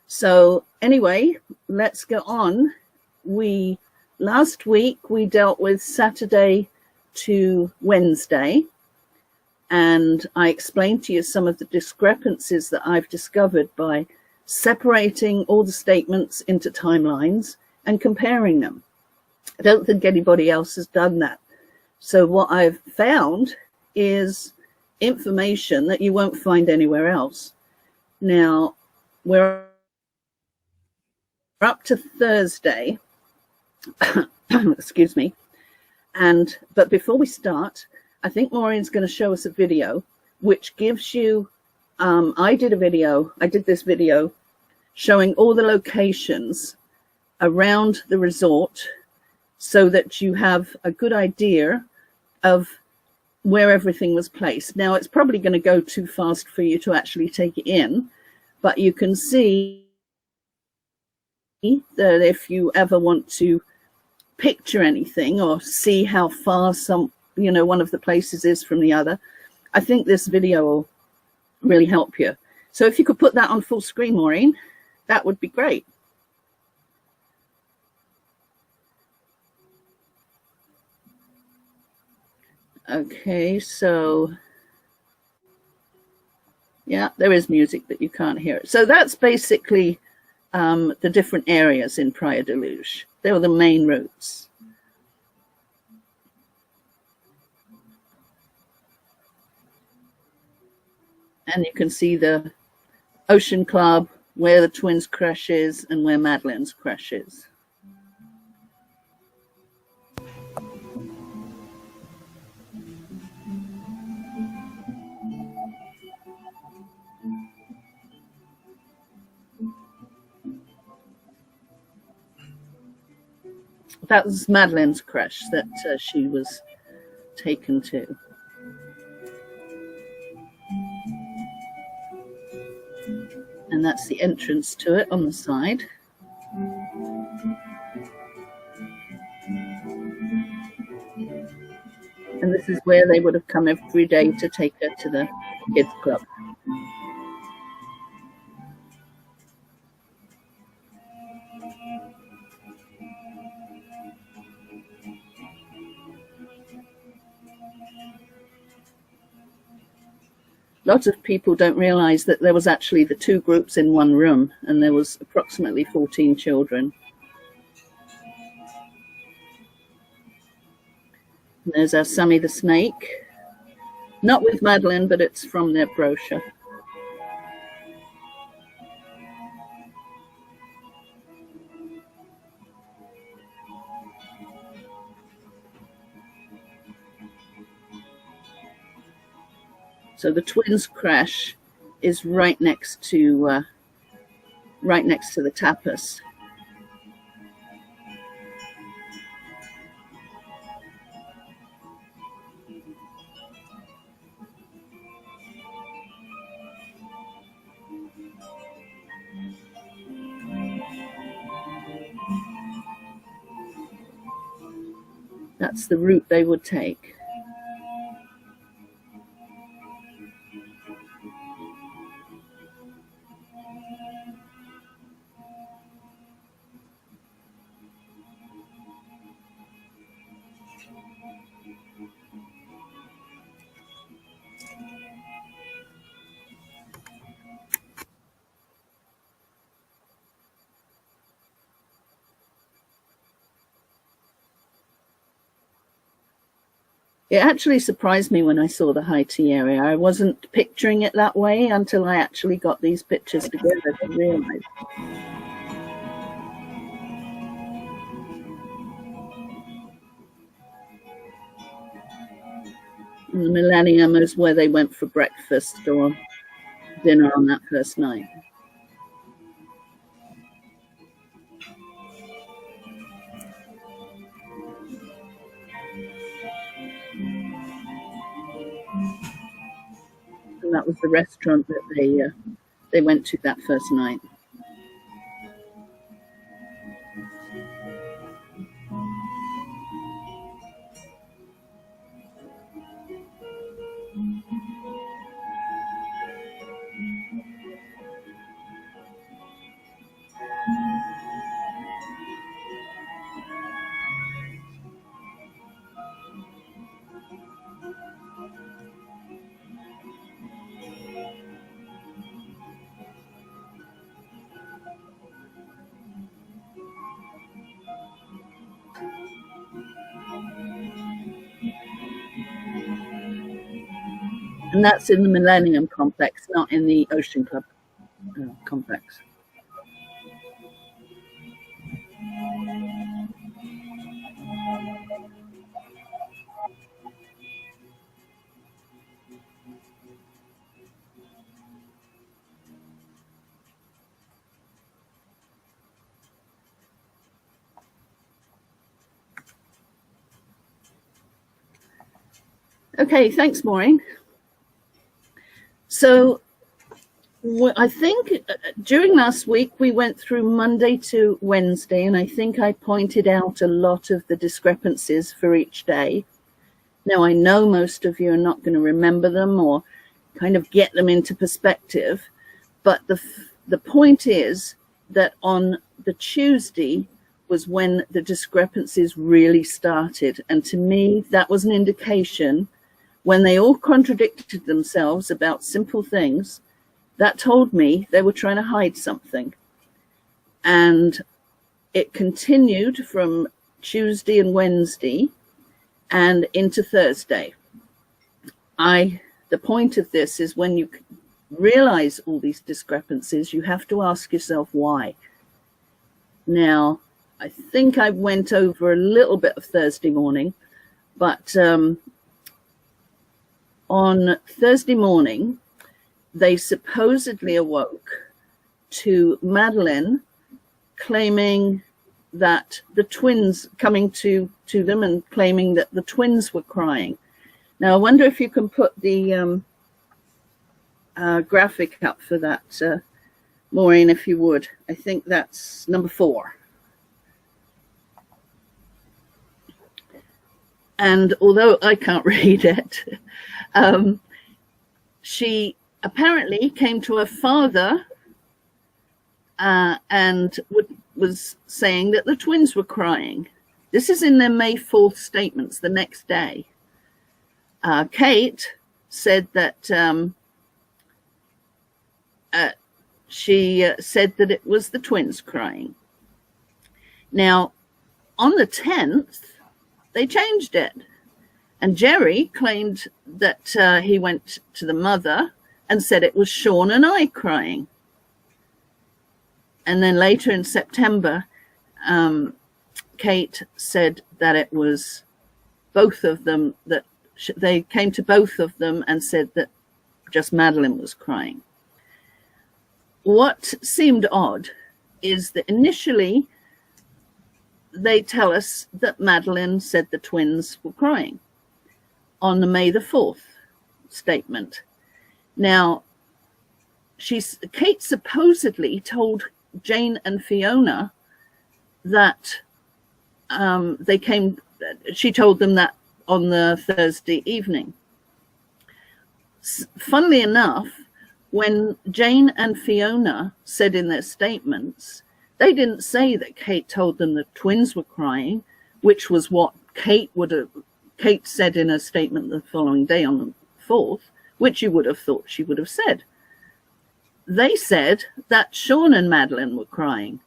So anyway, let's go on. Last week we dealt with Saturday to Wednesday, and I explained to you some of the discrepancies that I've discovered by separating all the statements into timelines and comparing them. I don't think anybody else has done that. So what I've found is information that you won't find anywhere else. Now, we're up to Thursday, excuse me, but before we start, I think Maureen's going to show us a video which gives you, I did this video showing all the locations around the resort so that you have a good idea of where everything was placed. Now, it's probably going to go too fast for you to actually take it in, but you can see that if you ever want to picture anything or see how far one of the places is from the other, I think this video will really help you. So if you could put that on full screen, Maureen, that would be great. Okay, so yeah, there is music, but you can't hear it. So that's basically the different areas in Praia da Luz. They were the main routes. And you can see the Ocean Club, where the Twins crash is and where Madeleine's crash is. That was Madeleine's crash that she was taken to. And that's the entrance to it on the side. And this is where they would have come every day to take her to the kids club. Lots of people don't realize that there was actually the two groups in one room, and there was approximately 14 children. And there's our Sammy the Snake. Not with Madeleine, but it's from their brochure. So the Twins crash is right next to the Tapas. That's the route they would take. It actually surprised me when I saw the high tea area. I wasn't picturing it that way until I actually got these pictures together to realize. And the Millennium is where they went for breakfast or dinner on that first night. And that was the restaurant that they went to that first night. And that's in the Millennium Complex, not in the Ocean Club complex. Okay, thanks, Maureen. So I think during last week we went through Monday to Wednesday, and I think I pointed out a lot of the discrepancies for each day. Now, I know most of you are not going to remember them or kind of get them into perspective, but the point is that on the Tuesday was when the discrepancies really started, and to me that was an indication when they all contradicted themselves about simple things. That told me they were trying to hide something. And it continued from Tuesday and Wednesday and into Thursday. The point of this is when you realize all these discrepancies, you have to ask yourself why. Now, I think I went over a little bit of Thursday morning, but on Thursday morning, they supposedly awoke to Madeline claiming that the twins coming to them and claiming that the twins were crying. Now, I wonder if you can put the graphic up for that, Maureen, if you would. I think that's number 4. And although I can't read it, she apparently came to her father and was saying that the twins were crying. This is in their May 4th statements the next day. Kate said that she said that it was the twins crying. Now, on the 10th, they changed it. And Jerry claimed that he went to the mother and said it was Sean and I crying. And then later in September, Kate said that it was both of them, that they came to both of them and said that just Madeline was crying. What seemed odd is that initially they tell us that Madeline said the twins were crying on the May the 4th statement. Now, Kate supposedly told Jane and Fiona that she told them that on the Thursday evening. Funnily enough, when Jane and Fiona said in their statements, they didn't say that Kate told them the twins were crying, which was what Kate said in her statement the following day on the 4th, which you would have thought she would have said. They said that Sean and Madeline were crying.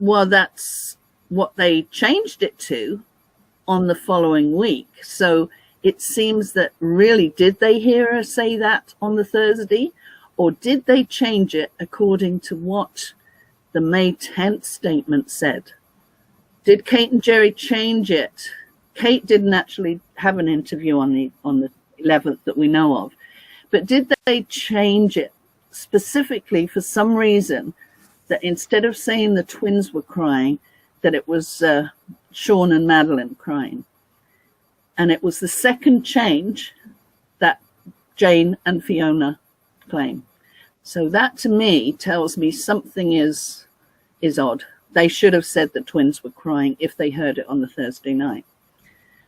Well, that's what they changed it to on the following week. So it seems that really, did they hear her say that on the Thursday, or did they change it according to what the May 10th statement said? Did Kate and Jerry change it? Kate didn't actually have an interview on the 11th that we know of, but did they change it specifically for some reason, that instead of saying the twins were crying, that it was Sean and Madeline crying? And it was the second change that Jane and Fiona claim. So that to me tells me something is odd. They should have said the twins were crying if they heard it on the Thursday night.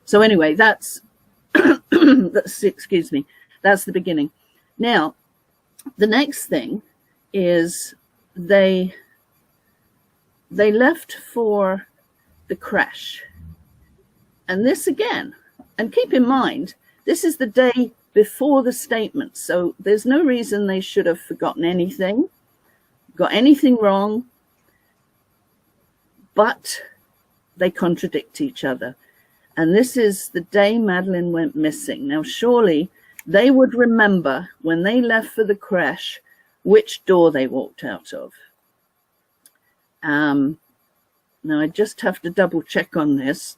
So anyway, that's excuse me, that's the beginning. Now, the next thing is they left for the crash. And this again, and keep in mind, this is the day before the statement. So there's no reason they should have forgotten anything, got anything wrong, but they contradict each other. And this is the day Madeline went missing. Now, surely they would remember when they left for the creche which door they walked out of. Now, I just have to double check on this,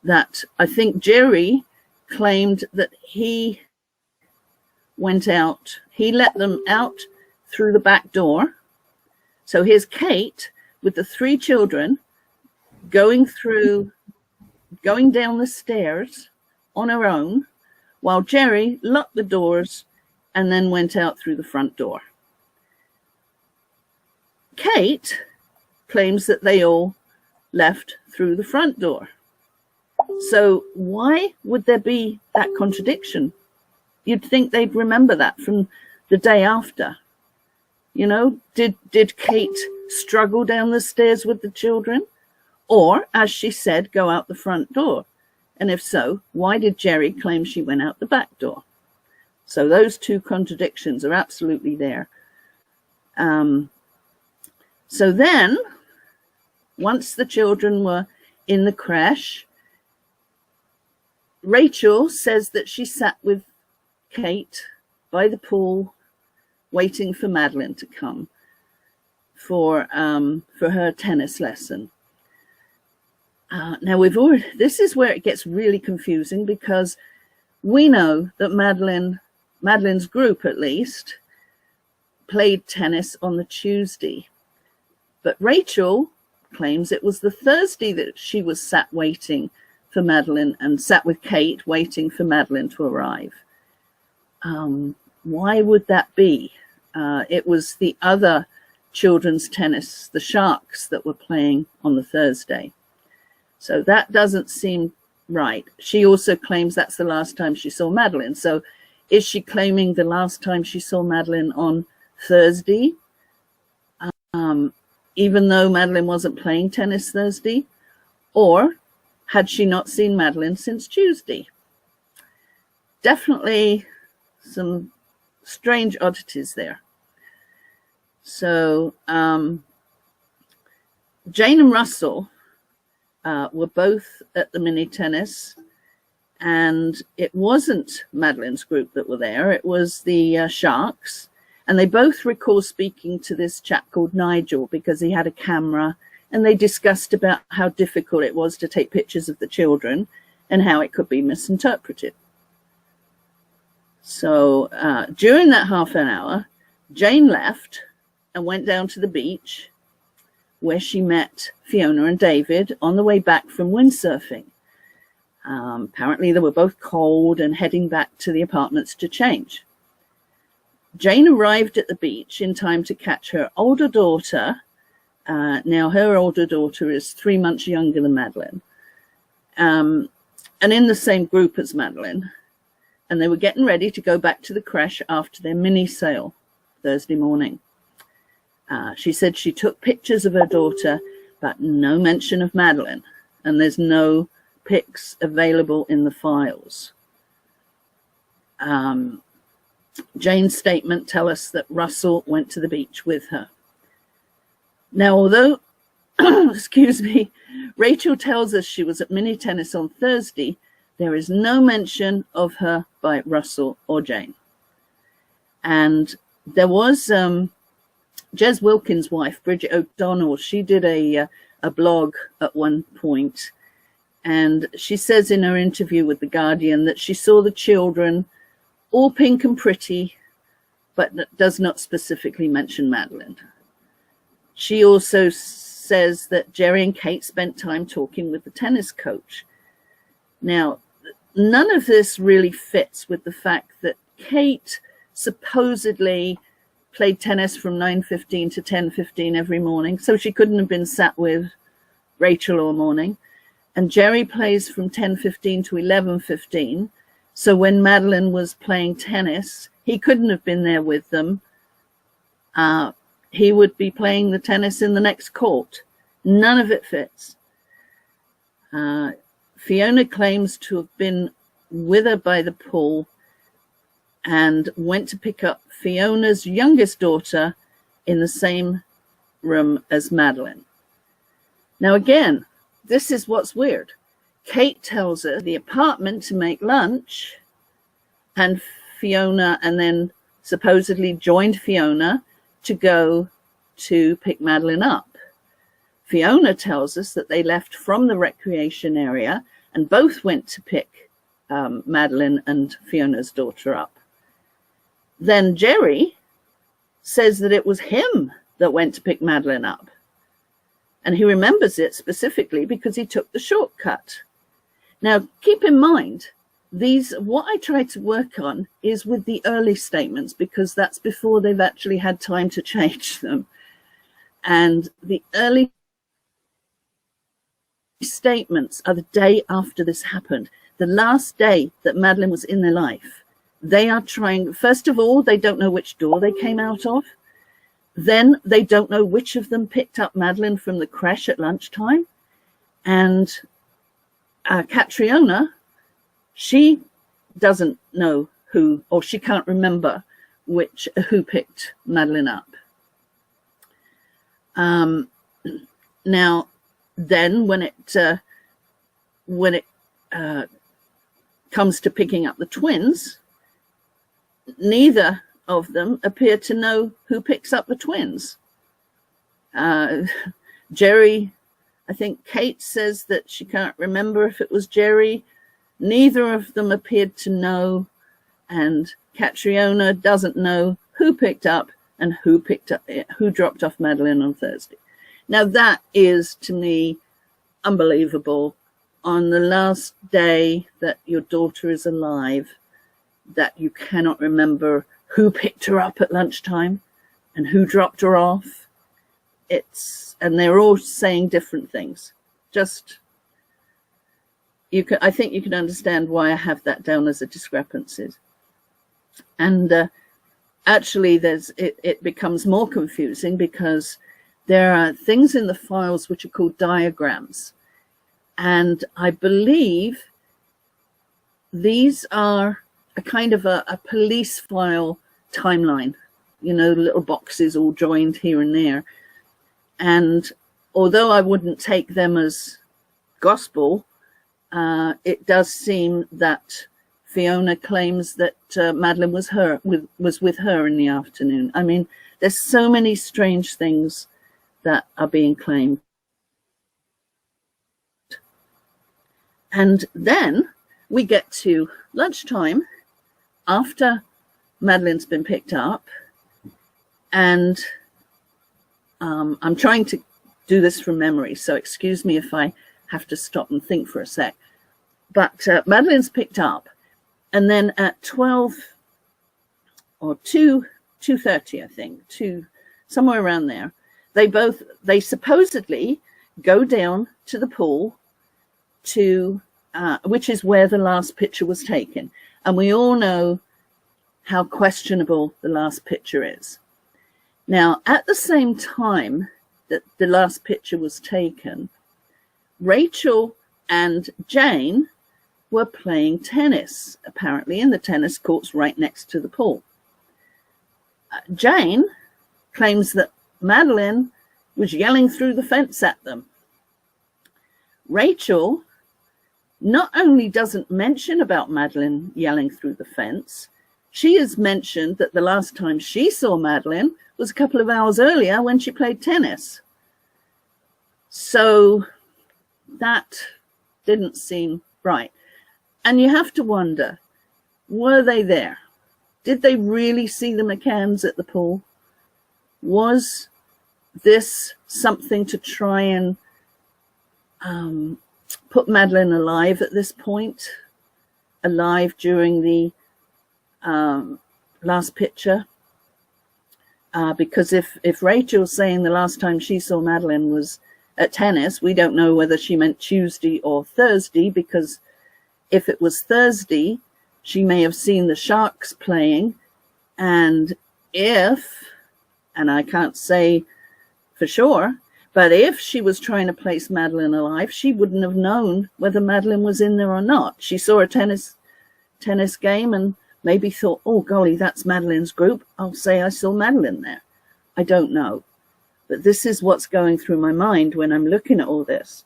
that I think Jerry claimed that he went out, he let them out through the back door. So here's Kate with the 3 children going down the stairs on her own, while Jerry locked the doors and then went out through the front door. Kate claims that they all left through the front door. So why would there be that contradiction? You'd think they'd remember that from the day after. You know, did Kate struggle down the stairs with the children? Or, as she said, go out the front door? And if so, why did Jerry claim she went out the back door? So those 2 contradictions are absolutely there. So then, once the children were in the creche, Rachel says that she sat with Kate by the pool waiting for Madeline to come for her tennis lesson. Now this is where it gets really confusing, because we know that Madeline's group at least played tennis on the Tuesday, but Rachel claims it was the Thursday that she was sat waiting for Madeline and sat with Kate waiting for Madeline to arrive. Why would that be? It was the other children's tennis, the Sharks, that were playing on the Thursday. So that doesn't seem right. She also claims that's the last time she saw Madeline. So is she claiming the last time she saw Madeline on Thursday, even though Madeline wasn't playing tennis Thursday? Or had she not seen Madeline since Tuesday? Definitely some strange oddities there. So Jane and Russell were both at the mini tennis, and it wasn't Madeline's group that were there, it was the Sharks. And they both recall speaking to this chap called Nigel because he had a camera, and they discussed about how difficult it was to take pictures of the children and how it could be misinterpreted. So during that half an hour, Jane left and went down to the beach, where she met Fiona and David on the way back from windsurfing. Apparently they were both cold and heading back to the apartments to change. Jane arrived at the beach in time to catch her older daughter. Now her older daughter is 3 months younger than Madeline, and in the same group as Madeline. And they were getting ready to go back to the creche after their mini sail Thursday morning. She said she took pictures of her daughter, but no mention of Madeline, and there's no pics available in the files. Jane's statement tells us that Russell went to the beach with her. Now, although, excuse me, Rachel tells us she was at mini tennis on Thursday, there is no mention of her by Russell or Jane. And there was Jez Wilkins' wife, Bridget O'Donnell. She did a blog at one point, and she says in her interview with The Guardian that she saw the children all pink and pretty, but does not specifically mention Madeline. She also says that Jerry and Kate spent time talking with the tennis coach. Now, none of this really fits with the fact that Kate supposedly played tennis from 9:15 to 10:15 every morning, so she couldn't have been sat with Rachel all morning. And Jerry plays from 10:15 to 11:15, so when Madeline was playing tennis, he couldn't have been there with them. He would be playing the tennis in the next court. None of it fits. Fiona claims to have been with her by the pool and went to pick up Fiona's youngest daughter in the same room as Madeline. Now again, this is what's weird. Kate tells her the apartment to make lunch, and Fiona and then supposedly joined Fiona to go to pick Madeline up. Fiona tells us that they left from the recreation area and both went to pick Madeline and Fiona's daughter up. Then Jerry says that it was him that went to pick Madeline up. And he remembers it specifically because he took the shortcut. Now, keep in mind, what I try to work on is with the early statements, because that's before they've actually had time to change them. And the early statements are the day after this happened, the last day that Madeline was in their life. They are trying, first of all, they don't know which door they came out of. Then they don't know which of them picked up Madeline from the creche at lunchtime. And Catriona, she doesn't know who, or she can't remember who picked Madeline up. Now, then when it comes to picking up the twins, neither of them appear to know who picks up the twins. Jerry, I think Kate says that she can't remember if it was Jerry. Neither of them appeared to know, and Catriona doesn't know who picked up and who dropped off Madeline on Thursday. Now that is, to me, unbelievable. On the last day that your daughter is alive, that you cannot remember who picked her up at lunchtime and who dropped her off. And they're all saying different things. I think you can understand why I have that down as a discrepancies. And actually it becomes more confusing because there are things in the files which are called diagrams. And I believe these are a kind of a police file timeline, little boxes all joined here and there. And although I wouldn't take them as gospel, it does seem that Fiona claims that Madeline was with her in the afternoon. I mean, there's so many strange things that are being claimed. And then we get to lunchtime after Madeline's been picked up, and I'm trying to do this from memory, so excuse me if I have to stop and think for a sec. But Madeline's picked up, and then at 12 or 2:30, I think, somewhere around there, they supposedly go down to the pool which is where the last picture was taken. And we all know how questionable the last picture is. Now, at the same time that the last picture was taken, Rachel and Jane were playing tennis, apparently in the tennis courts right next to the pool. Jane claims that Madeline was yelling through the fence at them. Rachel not only doesn't mention about Madeline yelling through the fence, she has mentioned that the last time she saw Madeline was a couple of hours earlier when she played tennis. So that didn't seem right. And you have to wonder, were they there? Did they really see the McCanns at the pool? Was this something to try and put Madeline alive at this point? Alive during the last picture? Because if Rachel's saying the last time she saw Madeline was at tennis, we don't know whether she meant Tuesday or Thursday, because if it was Thursday, she may have seen the Sharks playing, and I can't say for sure, but if she was trying to place Madeline alive, she wouldn't have known whether Madeline was in there or not. She saw a tennis game and maybe thought, oh golly, that's Madeline's group, I'll say I saw Madeline there. I don't know. But this is what's going through my mind when I'm looking at all this.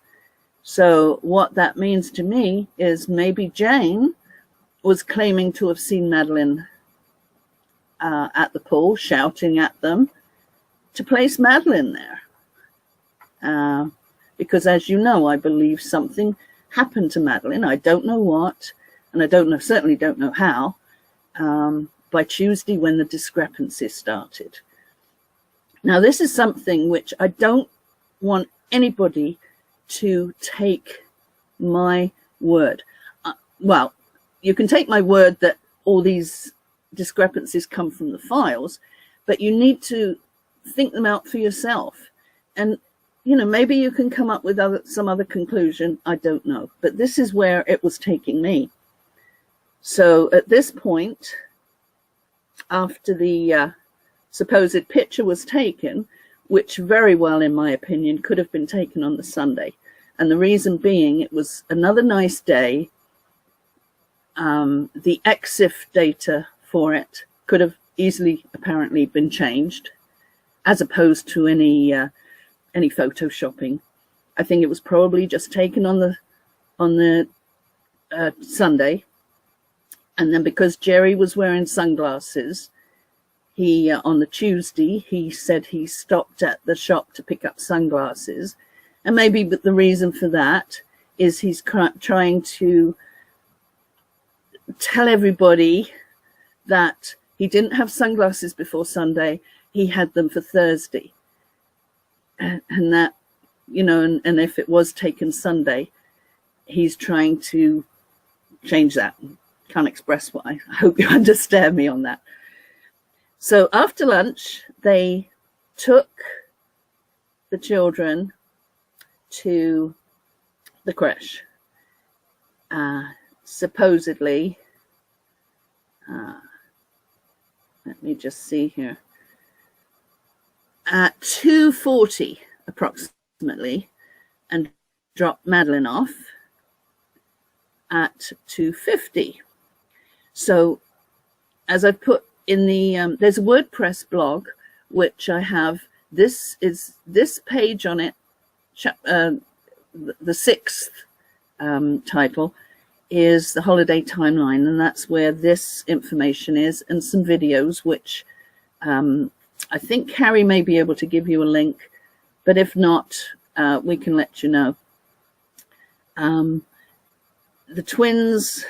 So what that means to me is maybe Jane was claiming to have seen Madeline at the pool, shouting at them to place Madeline there. Because as you know, I believe something happened to Madeline. I don't know what, and I certainly don't know how, by Tuesday when the discrepancies started. Now, this is something which I don't want anybody to take my word. Well, you can take my word that all these discrepancies come from the files, but you need to think them out for yourself. And, you know, maybe you can come up with some other conclusion. I don't know. But this is where it was taking me. So at this point, after the supposed picture was taken, which very well, in my opinion, could have been taken on the Sunday. And the reason being, it was another nice day. The EXIF data for it could have easily apparently been changed, as opposed to any photoshopping. I think it was probably just taken on the Sunday, and then because Jerry was wearing sunglasses, he on the Tuesday he said he stopped at the shop to pick up sunglasses, and maybe but the reason for that is he's trying to tell everybody that he didn't have sunglasses before Sunday, he had them for Thursday. And that, you know, and if it was taken Sunday, he's trying to change that. Can't express what I hope you understand me on that. So after lunch, they took the children to the creche. Supposedly, let me just see here, at 2:40 approximately, and dropped Madeline off at 2:50. So as I've put in the, there's a WordPress blog, which I have, this page on it, the sixth title is the holiday timeline, and that's where this information is, and some videos, which I think Carrie may be able to give you a link, but if not, we can let you know. The twins,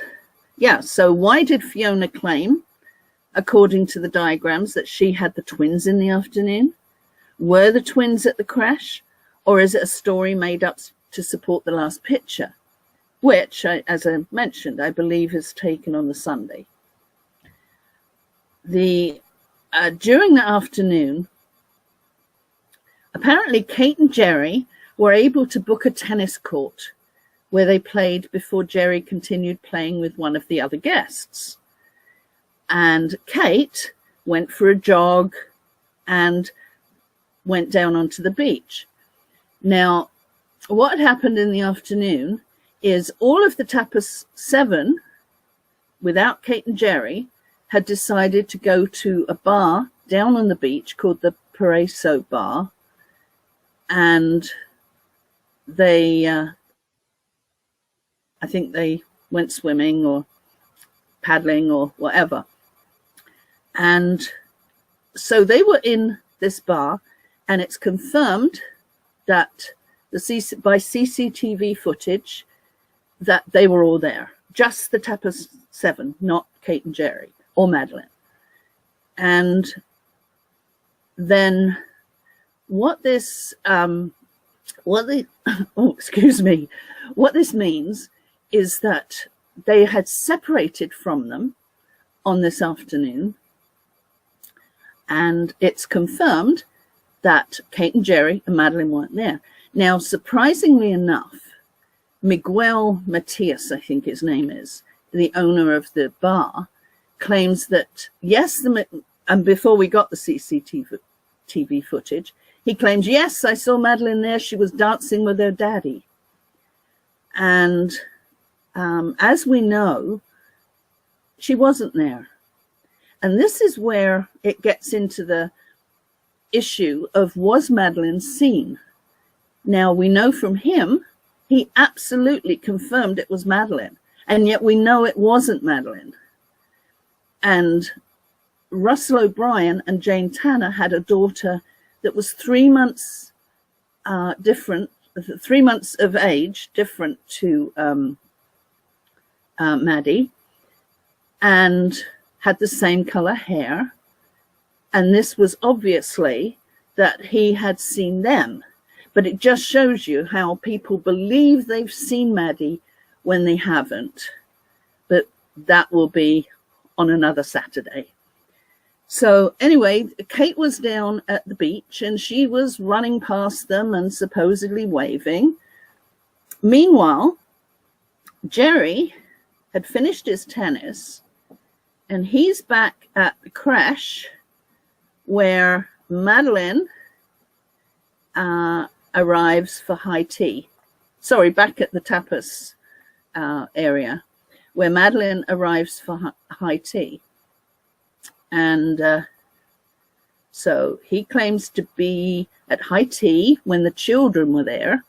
yeah, so why did Fiona claim, according to the diagrams, that she had the twins in the afternoon? Were the twins at the crash, or is it a story made up to support the last picture, which, as I mentioned, I believe is taken on the Sunday? During the afternoon, apparently Kate and Jerry were able to book a tennis court where they played before Jerry continued playing with one of the other guests. And Kate went for a jog and went down onto the beach. Now, what had happened in the afternoon is all of the Tapas 7, without Kate and Jerry, had decided to go to a bar down on the beach called the Paraiso Bar, and they, I think they went swimming or paddling or whatever. And so they were in this bar, and it's confirmed that by CCTV footage that they were all there. Just the Tapas 7, not Kate and Jerry or Madeline. And then what this what this means is that they had separated from them on this afternoon, and it's confirmed that Kate and Jerry and Madeline weren't there. Now, surprisingly enough, Miguel Matias, I think his name is, the owner of the bar, claims that, yes, and before we got the CCTV footage, he claims, yes, I saw Madeline there. She was dancing with her daddy. And as we know, she wasn't there. And this is where it gets into the issue of, was Madeline seen? Now, we know from him, he absolutely confirmed it was Madeline, and yet we know it wasn't Madeline. And Russell O'Brien and Jane Tanner had a daughter that was 3 months different, 3 months of age, different to Maddie, and had the same color hair. And this was obviously that he had seen them. But it just shows you how people believe they've seen Maddie when they haven't. But that will be on another Saturday. So anyway, Kate was down at the beach and she was running past them and supposedly waving. Meanwhile, Jerry had finished his tennis and he's back at the creche where Madeline arrives for high tea. Sorry, back at the Tapas area where Madeline arrives for high tea. And so he claims to be at high tea when the children were there.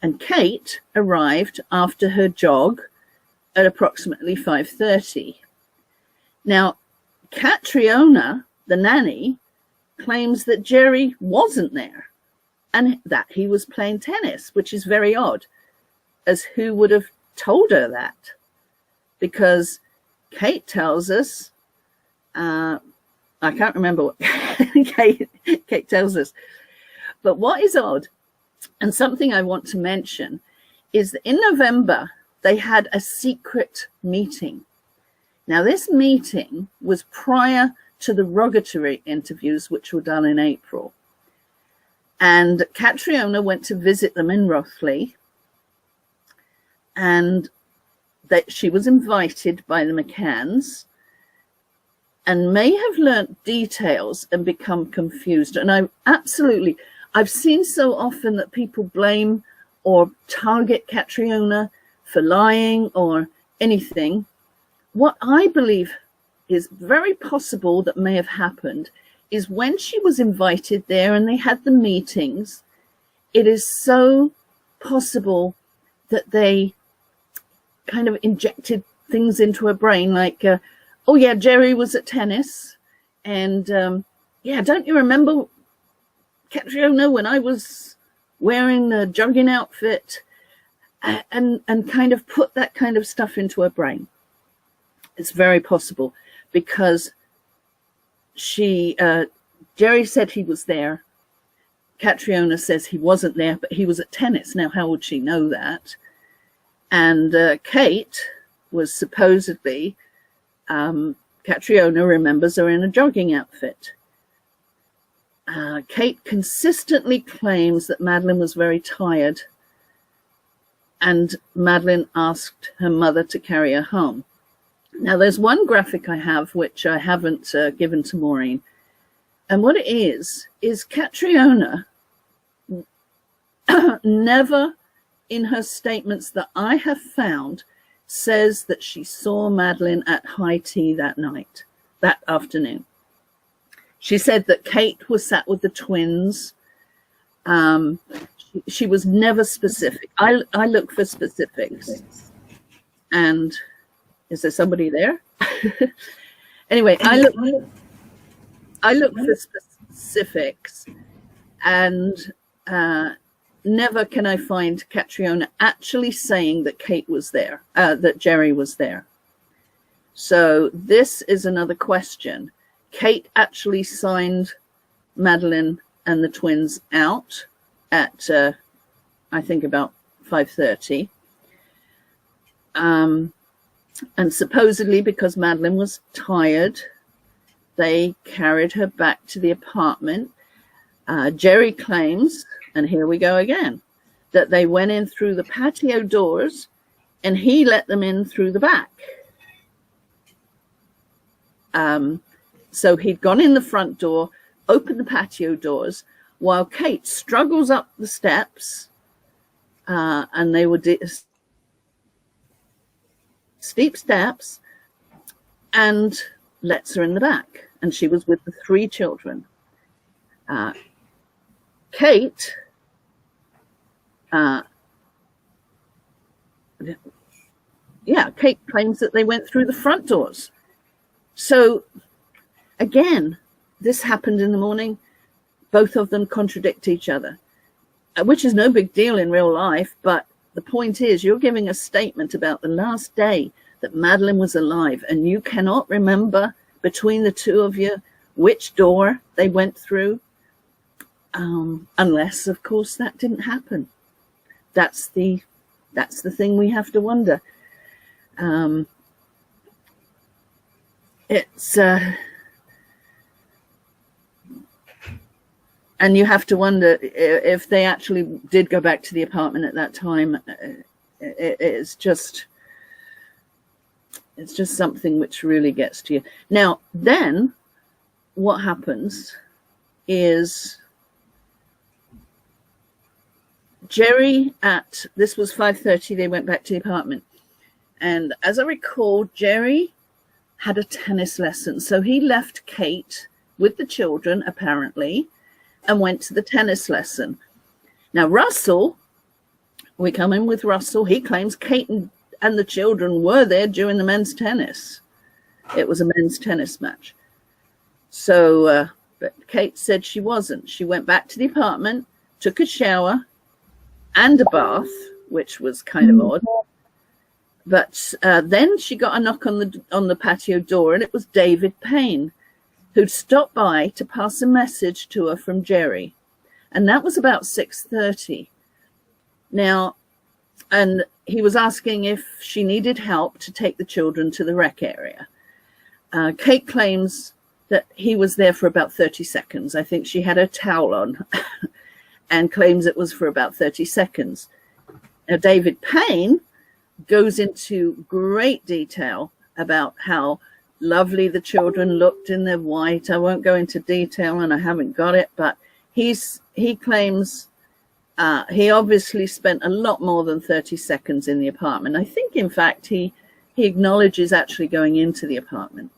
And Kate arrived after her jog at approximately 5:30. Now, Catriona, the nanny, claims that Jerry wasn't there and that he was playing tennis, which is very odd, as who would have told her that? Because Kate tells us, I can't remember what Kate tells us, but what is odd, and something I want to mention, is that in November, they had a secret meeting. Now, this meeting was prior to the rogatory interviews, which were done in April. And Catriona went to visit them in Rothley, and that she was invited by the McCanns and may have learnt details and become confused. And I've seen so often that people blame or target Catriona for lying or anything. What I believe is very possible that may have happened is when she was invited there and they had the meetings, it is so possible that they kind of injected things into her brain like, oh yeah, Jerry was at tennis. And yeah, don't you remember, Catriona, when I was wearing the jogging outfit, and kind of put that kind of stuff into her brain. It's very possible because Jerry said he was there. Catriona says he wasn't there, but he was at tennis. Now, how would she know that? And Kate was supposedly, Catriona remembers her in a jogging outfit. Kate consistently claims that Madeline was very tired and Madeline asked her mother to carry her home. Now, there's one graphic I have, which I haven't given to Maureen. And what it is Catriona never in her statements that I have found says that she saw Madeline at high tea that night, that afternoon. She said that Kate was sat with the twins. She was never specific. I look for specifics. And is there somebody there? Anyway, I look for specifics, and never can I find Catriona actually saying that Kate was there, that Jerry was there. So this is another question. Kate actually signed Madeline and the twins out at, I think, about 5:30. And supposedly because Madeline was tired, they carried her back to the apartment. Jerry claims, and here we go again, that they went in through the patio doors and he let them in through the back. So he'd gone in the front door, opened the patio doors, while Kate struggles up the steps, and they were steep steps, and lets her in the back. And she was with the 3 children. Kate, Kate claims that they went through the front doors. So Again, this happened in the morning. Both of them contradict each other, which is no big deal in real life. But the point is, you're giving a statement about the last day that Madeline was alive, and you cannot remember between the two of you which door they went through, unless, of course, that didn't happen. That's the thing we have to wonder. And you have to wonder if they actually did go back to the apartment at that time. It's just something which really gets to you. Now, then what happens is Jerry this was 5:30, they went back to the apartment. And as I recall, Jerry had a tennis lesson. So he left Kate with the children, apparently, and went to the tennis lesson. Now, Russell, we come in with Russell. He claims Kate and the children were there during the men's tennis. It was a men's tennis match. So, but Kate said she wasn't. She went back to the apartment, took a shower and a bath, which was kind of odd. But then she got a knock on the patio door, and it was David Payne, who'd stopped by to pass a message to her from Jerry. And that was about 6:30. Now, and he was asking if she needed help to take the children to the rec area. Kate claims that he was there for about 30 seconds. I think she had a towel on and claims it was for about 30 seconds. Now, David Payne goes into great detail about how lovely the children looked in their white. I won't go into detail, and I haven't got it, but he claims he obviously spent a lot more than 30 seconds in the apartment. I think, in fact, he acknowledges actually going into the apartment.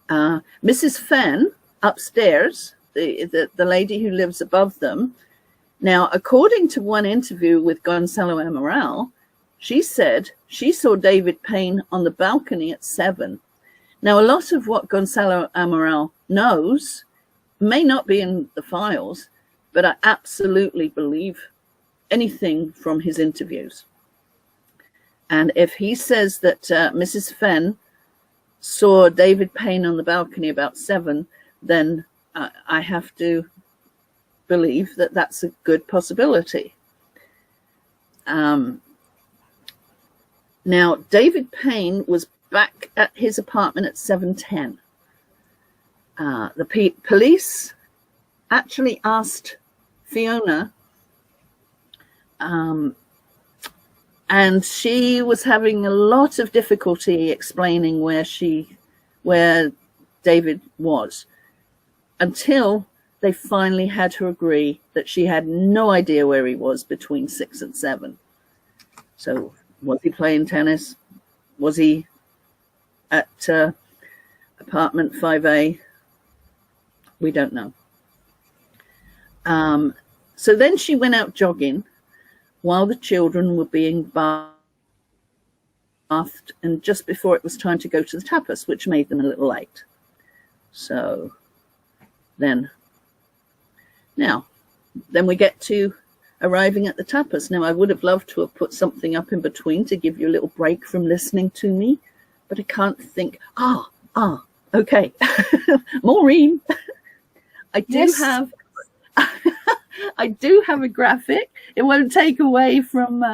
Mrs. Fenn upstairs, the lady who lives above them. Now, according to one interview with Gonzalo Amaral, she said she saw David Payne on the balcony at 7. Now, a lot of what Gonzalo Amaral knows may not be in the files, but I absolutely believe anything from his interviews. And if he says that Mrs. Fenn saw David Payne on the balcony about 7, then I have to believe that that's a good possibility. Now, David Payne was back at his apartment at 7:10. The police actually asked Fiona, and she was having a lot of difficulty explaining where David was, until they finally had her agree that she had no idea where he was between 6 and 7. So, was he playing tennis? Was he at apartment 5A? We don't know. So then she went out jogging while the children were being bathed, and just before it was time to go to the tapas, which made them a little late. So then we get to arriving at the tapas. Now, I would have loved to have put something up in between to give you a little break from listening to me, but I can't think. Okay. Maureen, I do have a graphic. It won't take away from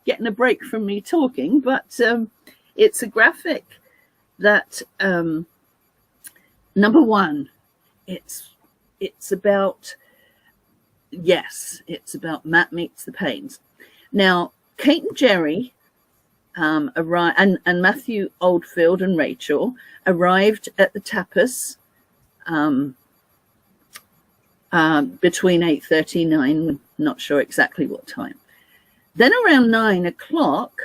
getting a break from me talking, but it's a graphic that, number one, it's about, it's about Matt meets the Paynes. Now, Kate and Jerry arrived, and Matthew Oldfield and Rachel arrived at the tapas between 8:30 and 9, not sure exactly what time. Then around 9 o'clock,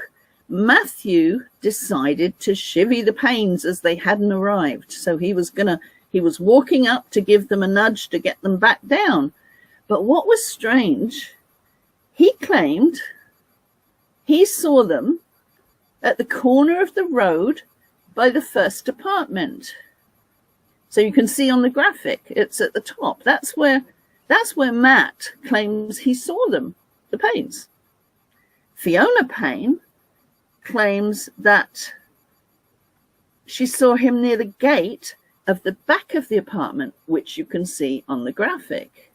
Matthew decided to chivvy the Paynes as they hadn't arrived. So he was walking up to give them a nudge to get them back down. But what was strange, he claimed he saw them at the corner of the road by the first apartment. So you can see on the graphic, it's at the top. That's where Matt claims he saw them, the Paynes. Fiona Payne claims that she saw him near the gate of the back of the apartment, which you can see on the graphic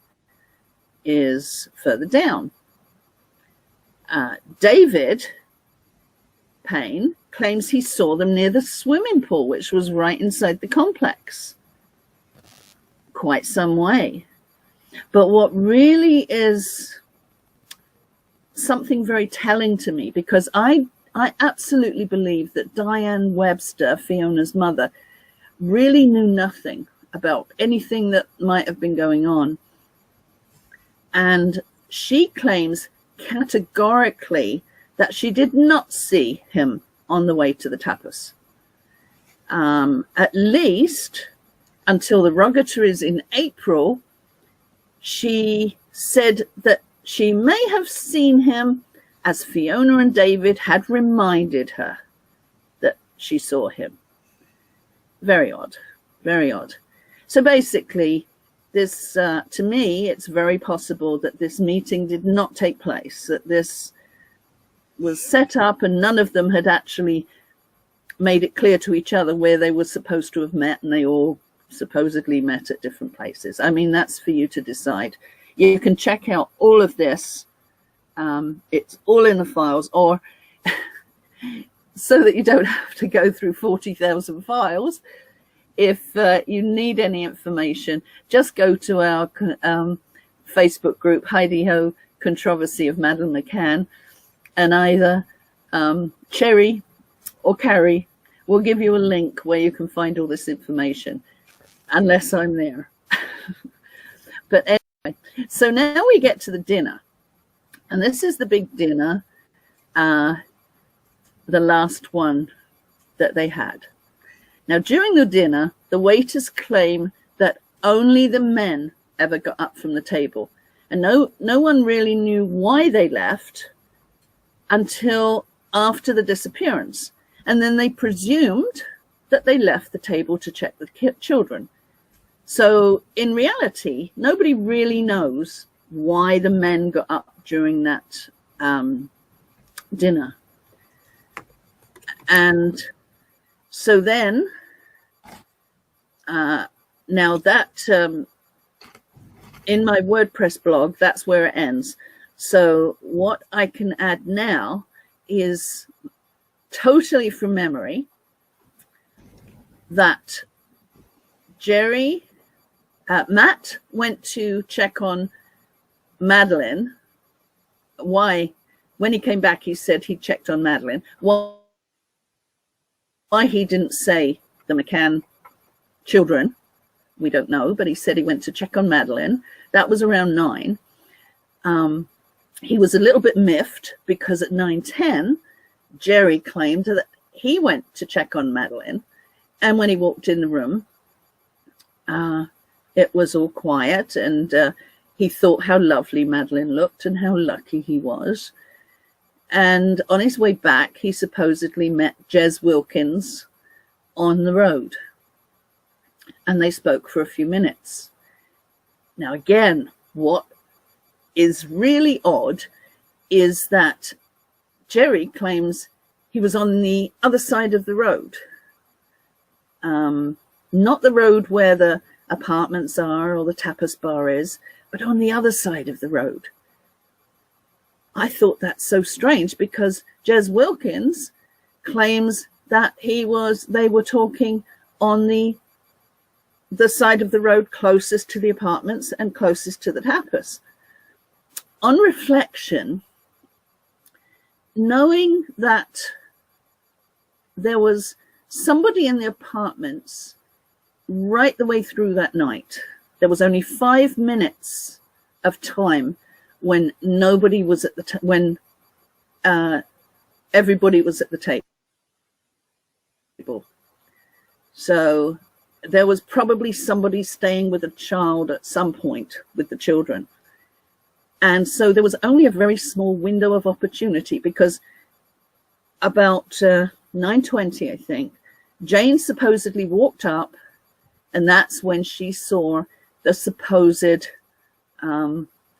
is further down. David Payne claims he saw them near the swimming pool, which was right inside the complex. Quite some way. But what really is something very telling to me, because I absolutely believe that Diane Webster, Fiona's mother, really knew nothing about anything that might have been going on. And she claims categorically that she did not see him on the way to the Tapas. At least until the rogatories in April, she said that she may have seen him as Fiona and David had reminded her that she saw him. Very odd, very odd. So basically, this, to me, it's very possible that this meeting did not take place, that this was set up and none of them had actually made it clear to each other where they were supposed to have met, and they all supposedly met at different places. I mean, that's for you to decide. You can check out all of this. It's all in the files, or so that you don't have to go through 40,000 files. If you need any information, just go to our Facebook group, Heidi Ho Controversy of Madeleine McCann, and either Cherry or Carrie will give you a link where you can find all this information, unless I'm there. But anyway, so now we get to the dinner. And this is the big dinner, the last one that they had. Now, during the dinner, the waiters claim that only the men ever got up from the table. And no one really knew why they left until after the disappearance. And then they presumed that they left the table to check the children. So in reality, nobody really knows why the men got up during that dinner. And so then, now that, in my WordPress blog, that's where it ends. So what I can add now is totally from memory that Matt went to check on Madeleine. Why? When he came back, he said he checked on Madeleine. Why he didn't say the McCann children, we don't know, but he said he went to check on Madeleine. That was around 9. He was a little bit miffed because at 9:10, Jerry claimed that he went to check on Madeleine. And when he walked in the room, it was all quiet, and he thought how lovely Madeleine looked and how lucky he was. And on his way back, he supposedly met Jez Wilkins on the road. And they spoke for a few minutes. Now, again, what is really odd is that Jerry claims he was on the other side of the road. Not the road where the apartments are or the tapas bar is, but on the other side of the road. I thought that's so strange because Jez Wilkins claims that they were talking on the side of the road closest to the apartments and closest to the tapas. On reflection, knowing that there was somebody in the apartments right the way through that night, there was only 5 minutes of time when nobody was at the when everybody was at the table. So there was probably somebody staying with a child at some point with the children. And so there was only a very small window of opportunity because about 9:20, I think, Jane supposedly walked up And that's when she saw the supposed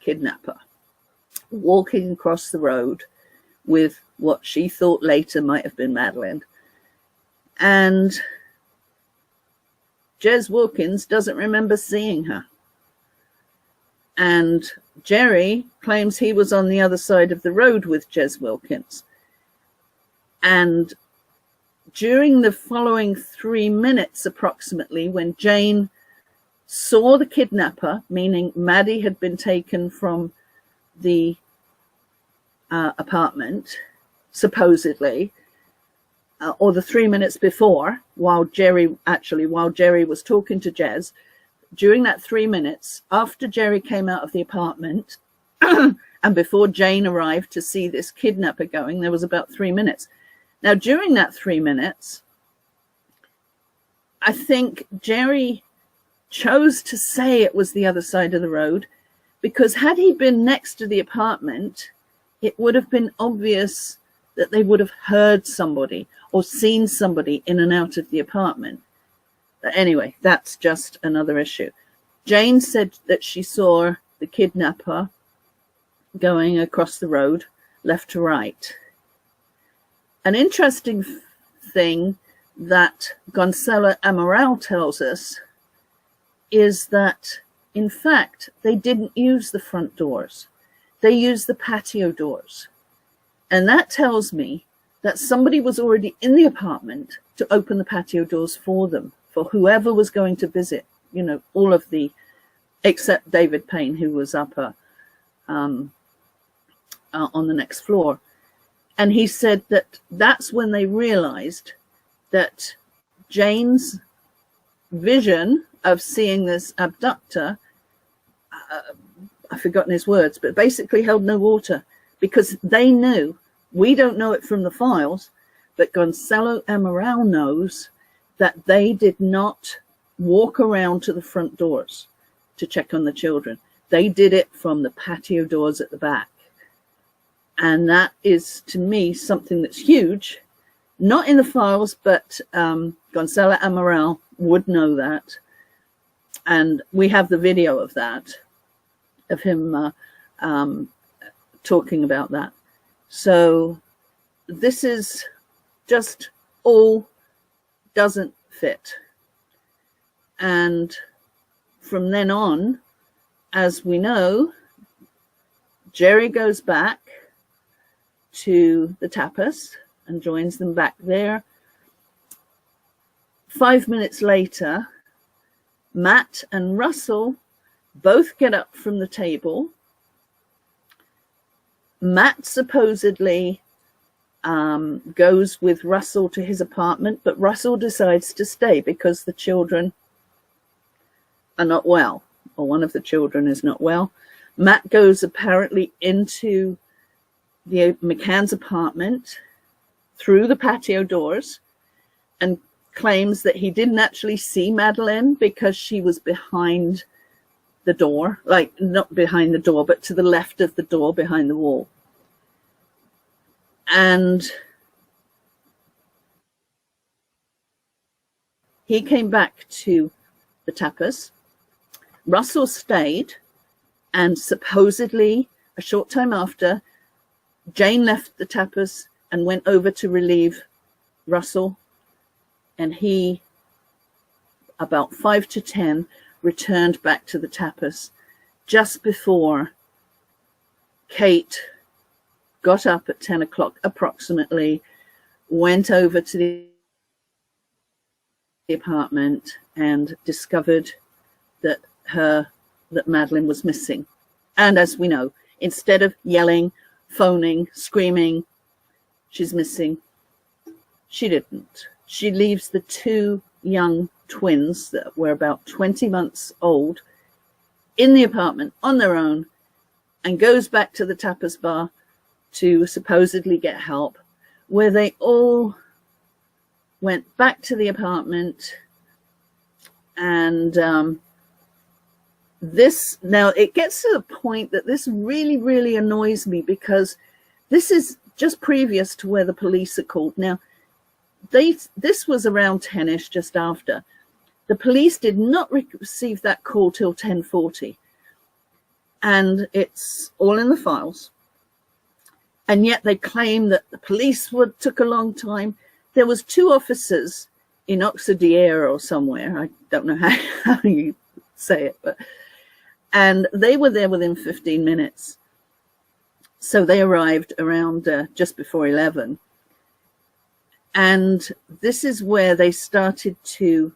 kidnapper walking across the road with what she thought later might have been Madeline. And Jez Wilkins doesn't remember seeing her. And Jerry claims he was on the other side of the road with Jez Wilkins. And during the following 3 minutes approximately, when Jane saw the kidnapper, meaning Maddie had been taken from the apartment, supposedly, or the 3 minutes before, while Jerry was talking to Jez, during that 3 minutes, after Jerry came out of the apartment and before Jane arrived to see this kidnapper going, there was about 3 minutes. Now, during that 3 minutes, I think Jerry chose to say it was the other side of the road, because had he been next to the apartment, it would have been obvious that they would have heard somebody or seen somebody in and out of the apartment. But anyway, that's just another issue. Jane said that she saw the kidnapper going across the road, left to right. An interesting thing that Gonzalo Amaral tells us is that, in fact, they didn't use the front doors. They used the patio doors. And that tells me that somebody was already in the apartment to open the patio doors for them, for whoever was going to visit, you know, all of the, except David Payne, who was up on the next floor. And he said that that's when they realized that Jane's vision of seeing this abductor, I've forgotten his words, but basically held no water, because they knew, we don't know it from the files, but Gonzalo Amaral knows that they did not walk around to the front doors to check on the children. They did it from the patio doors at the back. And that is, to me, something that's huge. Not in the files, but Gonzalo Amaral would know that. And we have the video of that, of him talking about that. So this is just all doesn't fit. And from then on, as we know, Jerry goes back to the Tapas and joins them back there. 5 minutes later, Matt and Russell both get up from the table. Matt supposedly goes with Russell to his apartment, but Russell decides to stay because the children are not well, or one of the children is not well. Matt goes apparently into the McCann's apartment through the patio doors and claims that he didn't actually see Madeleine because she was behind the door, like not behind the door, but to the left of the door behind the wall. And he came back to the Tapas. Russell stayed, and supposedly a short time after, Jane left the Tapas and went over to relieve Russell, and he, about 5 to 10, returned back to the Tapas just before Kate got up at 10 o'clock approximately, went over to the apartment and discovered that Madeleine was missing. And as we know, instead of yelling, phoning, screaming, she's missing, she didn't. She leaves the two young twins that were about 20 months old in the apartment on their own and goes back to the Tapas bar to supposedly get help, where they all went back to the apartment. And now it gets to the point that this really, really annoys me, because this is just previous to where the police are called. Now, this was around 10ish, just after. The police did not receive that call till 10:40. And it's all in the files. And yet they claim that the police took a long time. There was 2 officers in Auxerre or somewhere. I don't know how you say it, and they were there within 15 minutes. So they arrived around just before 11. And this is where they started to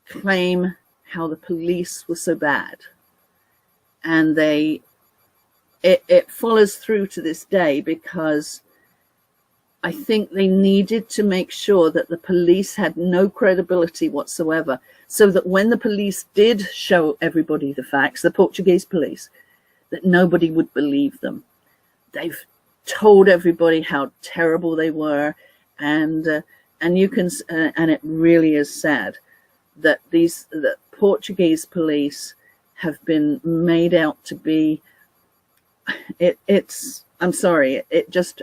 claim how the police were so bad. And it follows through to this day, because I think they needed to make sure that the police had no credibility whatsoever, so that when the police did show everybody the facts, the Portuguese police, that nobody would believe them. They've told everybody how terrible they were, and you can, and it really is sad that the Portuguese police have been made out to be, I'm sorry,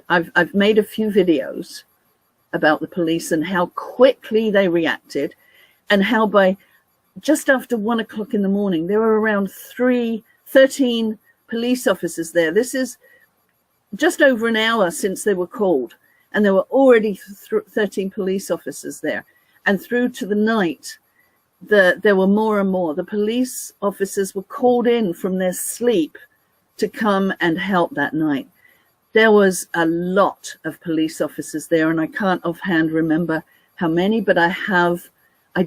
I've made a few videos about the police and how quickly they reacted, and how by just after 1 o'clock in the morning, there were around 13 police officers there. This is just over an hour since they were called, and there were already 13 police officers there. And through to the night, there were more and more. The police officers were called in from their sleep to come and help that night. There was a lot of police officers there, and I can't offhand remember how many, but I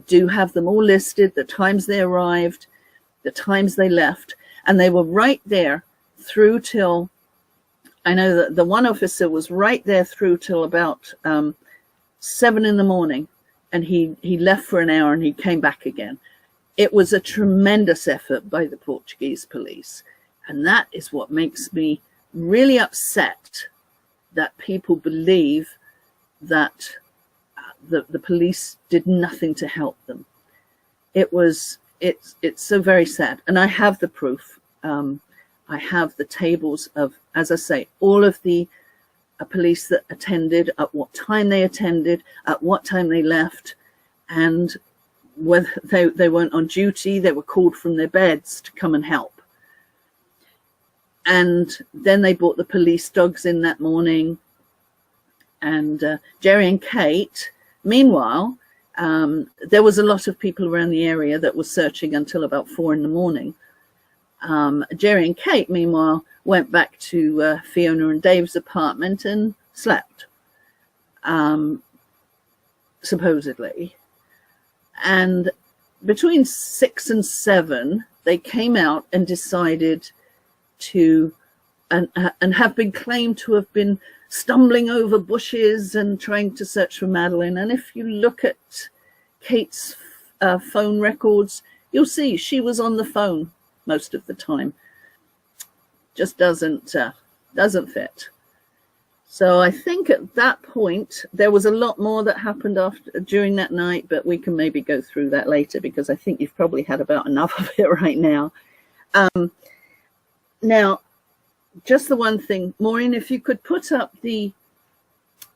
do have them all listed, the times they arrived, the times they left, and they were right there through till, I know that the one officer was right there through till about 7 in the morning. And he left for an hour and he came back again. It was a tremendous effort by the Portuguese police. And that is what makes me really upset, that people believe that the police did nothing to help them. It's so very sad. And I have the proof. I have the tables of, as I say, all of the police that attended, at what time they attended, at what time they left, and whether they weren't on duty, they were called from their beds to come and help. And then they brought the police dogs in that morning. And Jerry and Kate, meanwhile, there was a lot of people around the area that were searching until about 4 in the morning. Jerry and Kate, meanwhile, went back to Fiona and Dave's apartment and slept, supposedly. And between 6 and 7, they came out and decided to, and have been claimed to have been stumbling over bushes and trying to search for Madeline. And if you look at Kate's phone records, you'll see she was on the phone most of the time. Just doesn't fit. So I think at that point there was a lot more that happened during that night, but we can maybe go through that later, because I think you've probably had about enough of it right now. Now, just the one thing, Maureen, if you could put up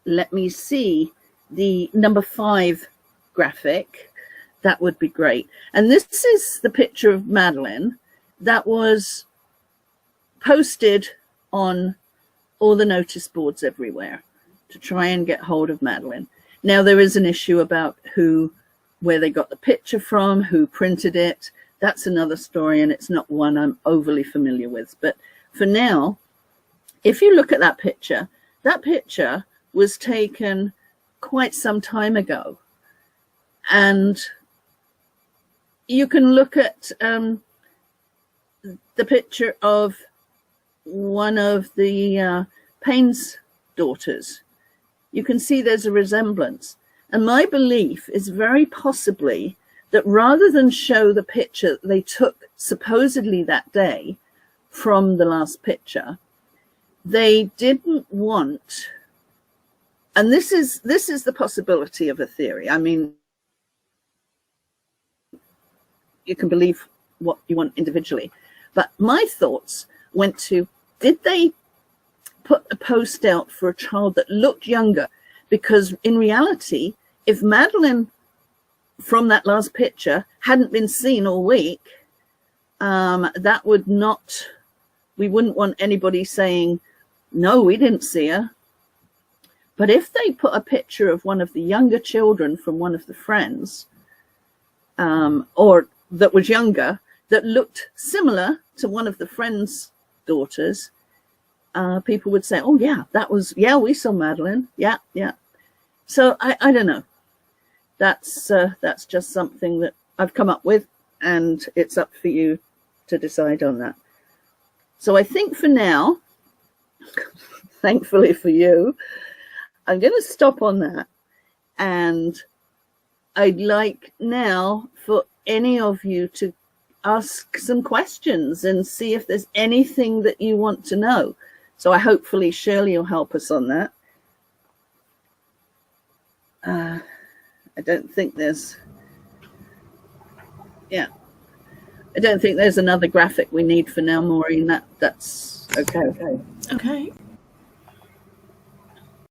let me see, the number 5 graphic, that would be great. And this is the picture of Madeline that was posted on all the notice boards everywhere to try and get hold of Madeline. Now, there is an issue about where they got the picture from, who printed it. That's another story, and it's not one I'm overly familiar with. But for now, if you look at that picture was taken quite some time ago. And you can look at the picture of one of the Payne's daughters. You can see there's a resemblance. And my belief is very possibly that rather than show the picture they took supposedly that day from the last picture, they didn't want, and this is the possibility of a theory. I mean, you can believe what you want individually, but my thoughts went to, did they put a post out for a child that looked younger? Because in reality, if Madeline from that last picture hadn't been seen all week, that would not, we wouldn't want anybody saying, no, we didn't see her. But if they put a picture of one of the younger children from one of the friends, or that was younger, that looked similar to one of the friends' daughters, people would say, oh yeah, that was, yeah, we saw Madeline. Yeah, yeah. So I don't know. That's just something that I've come up with, and it's up for you to decide on that. So I think for now, thankfully for you, I'm going to stop on that. And I'd like now for any of you to ask some questions and see if there's anything that you want to know. So hopefully Shirley will help us on that. I don't think there's, yeah, I don't think there's another graphic we need for now, Maureen. That's okay. Okay.